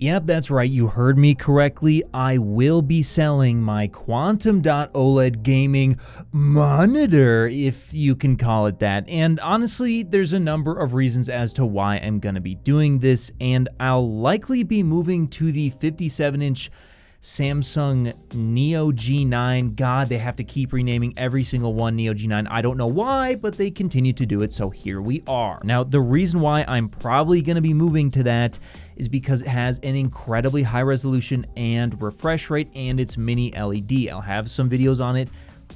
Yep, that's right. You heard me correctly. I will be selling my Quantum Dot OLED gaming monitor, if you can call it that. And honestly, there's a number of reasons as to why I'm going to be doing this, and I'll likely be moving to the 57-inch Samsung Neo G9. God, they have to keep renaming every single one Neo G9. I don't know why, but they continue to do it, so here we are. Now, the reason why I'm probably going to be moving to that is because it has an incredibly high resolution and refresh rate, and it's mini LED. I'll have some videos on it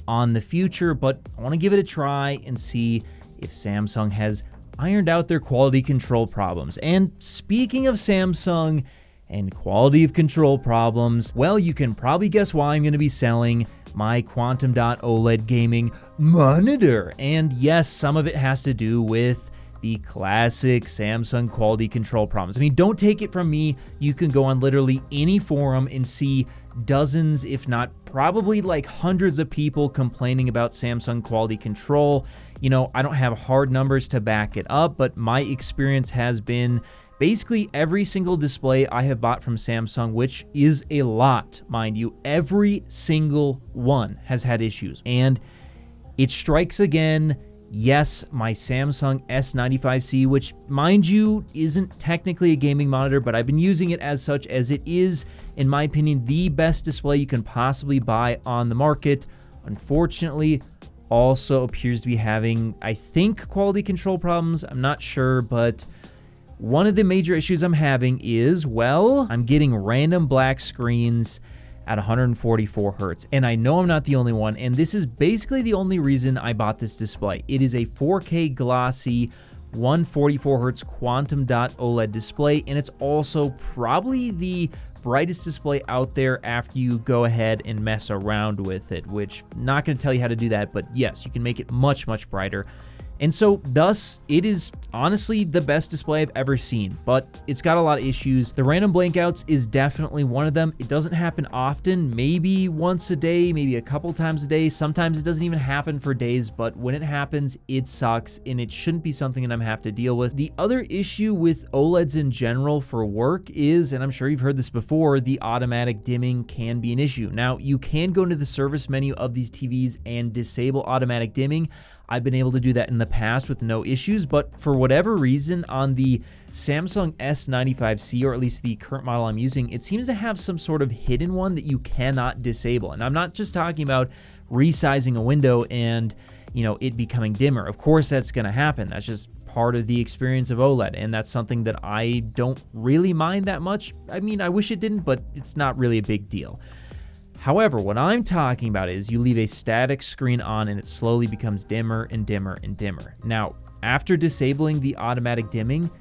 on the future, but I want to give it a try and see if Samsung has ironed out their quality control problems. And speaking of Samsung and quality of control problems, well, you can probably guess why I'm going to be selling my Quantum Dot OLED gaming monitor. And yes, some of it has to do with the classic Samsung quality control problems. I mean, don't take it from me. You can go on literally any forum and see dozens, if not probably like hundreds of people complaining about Samsung quality control. You know, I don't have hard numbers to back it up, but my experience has been basically every single display I have bought from Samsung, which is a lot, mind you, every single one has had issues. And it strikes again. Yes, my Samsung S95C, which, mind you, isn't technically a gaming monitor, but I've been using it as such, as it is, in my opinion, the best display you can possibly buy on the market. Unfortunately, also appears to be having, I think, quality control problems. I'm not sure, but one of the major issues I'm having is, well, I'm getting random black screens at 144 hertz. And I know I'm not the only one, and this is basically the only reason I bought this display. It is a 4K glossy 144 hertz Quantum Dot OLED display, and it's also probably the brightest display out there after you go ahead and mess around with it, which I'm not going to tell you how to do that, but yes, you can make it much, much brighter. And so, thus, it is honestly the best display I've ever seen, but it's got a lot of issues. The random blankouts is definitely one of them. It doesn't happen often, maybe once a day, maybe a couple times a day. Sometimes it doesn't even happen for days, but when it happens, it sucks, and it shouldn't be something that I'm have to deal with. The other issue with OLEDs in general for work is, and I'm sure you've heard this before, the automatic dimming can be an issue. Now, you can go into the service menu of these TVs and disable automatic dimming. I've been able to do that in the past with no issues, but for whatever reason on the Samsung S95C, or at least the current model I'm using, it seems to have some sort of hidden one that you cannot disable. And I'm not just talking about resizing a window and, you know, it becoming dimmer. Of course, that's going to happen. That's just part of the experience of OLED, and that's something that I don't really mind that much. I mean, I wish it didn't, but it's not really a big deal. However, what I'm talking about is you leave a static screen on and it slowly becomes dimmer and dimmer and dimmer. Now, after disabling the automatic dimming,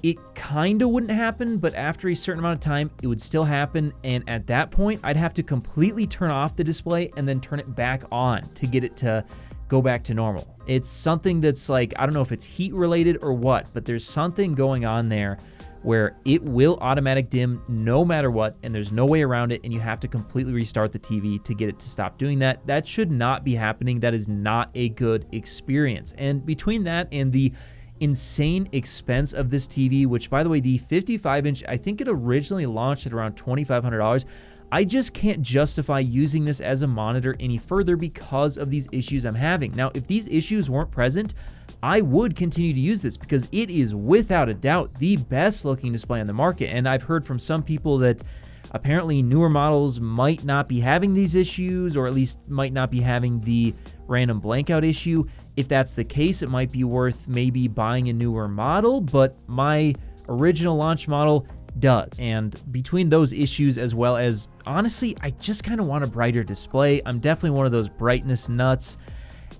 it kind of wouldn't happen, but after a certain amount of time, it would still happen. And at that point, I'd have to completely turn off the display and then turn it back on to get it to go back to normal. It's something that's like, I don't know if it's heat related or what, but there's something going on there where it will automatic dim no matter what, and there's no way around it, and you have to completely restart the TV to get it to stop doing that. That should not be happening. That is not a good experience. And between that and the insane expense of this TV, which, by the way, the 55-inch, I think it originally launched at around $2,500, I just can't justify using this as a monitor any further because of these issues I'm having. Now, if these issues weren't present, I would continue to use this because it is without a doubt the best looking display on the market. And I've heard from some people that apparently newer models might not be having these issues, or at least might not be having the random blankout issue. If that's the case, it might be worth maybe buying a newer model, but my original launch model does. And between those issues, as well as, honestly, I just kind of want a brighter display. I'm definitely one of those brightness nuts,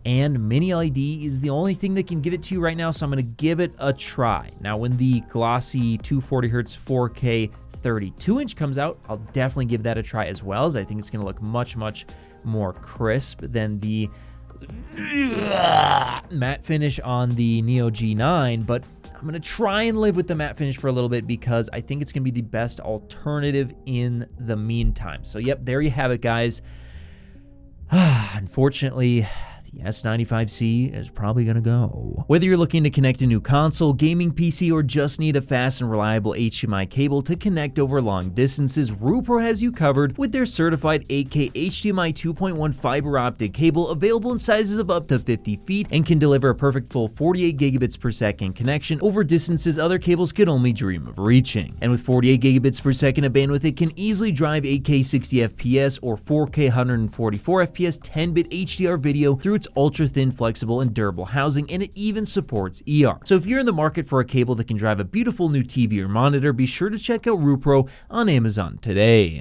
and mini LED is the only thing that can give it to you right now, so I'm going to give it a try. Now, when the glossy 240Hz 4K 32-inch comes out, I'll definitely give that a try as well, as I think it's going to look much, much more crisp than the matte finish on the Neo G9, but I'm going to try and live with the matte finish for a little bit because I think it's going to be the best alternative in the meantime. So, yep, there you have it, guys. Unfortunately, the S95C is probably gonna go. Whether you're looking to connect a new console, gaming PC, or just need a fast and reliable HDMI cable to connect over long distances, Rupro has you covered with their certified 8K HDMI 2.1 fiber optic cable available in sizes of up to 50 feet and can deliver a perfect full 48 gigabits per second connection over distances other cables could only dream of reaching. And with 48 gigabits per second of bandwidth, it can easily drive 8K 60 FPS or 4K 144 FPS 10-bit HDR video through its ultra-thin, flexible, and durable housing, and it even supports ER. So if you're in the market for a cable that can drive a beautiful new TV or monitor, be sure to check out Rupro on Amazon today.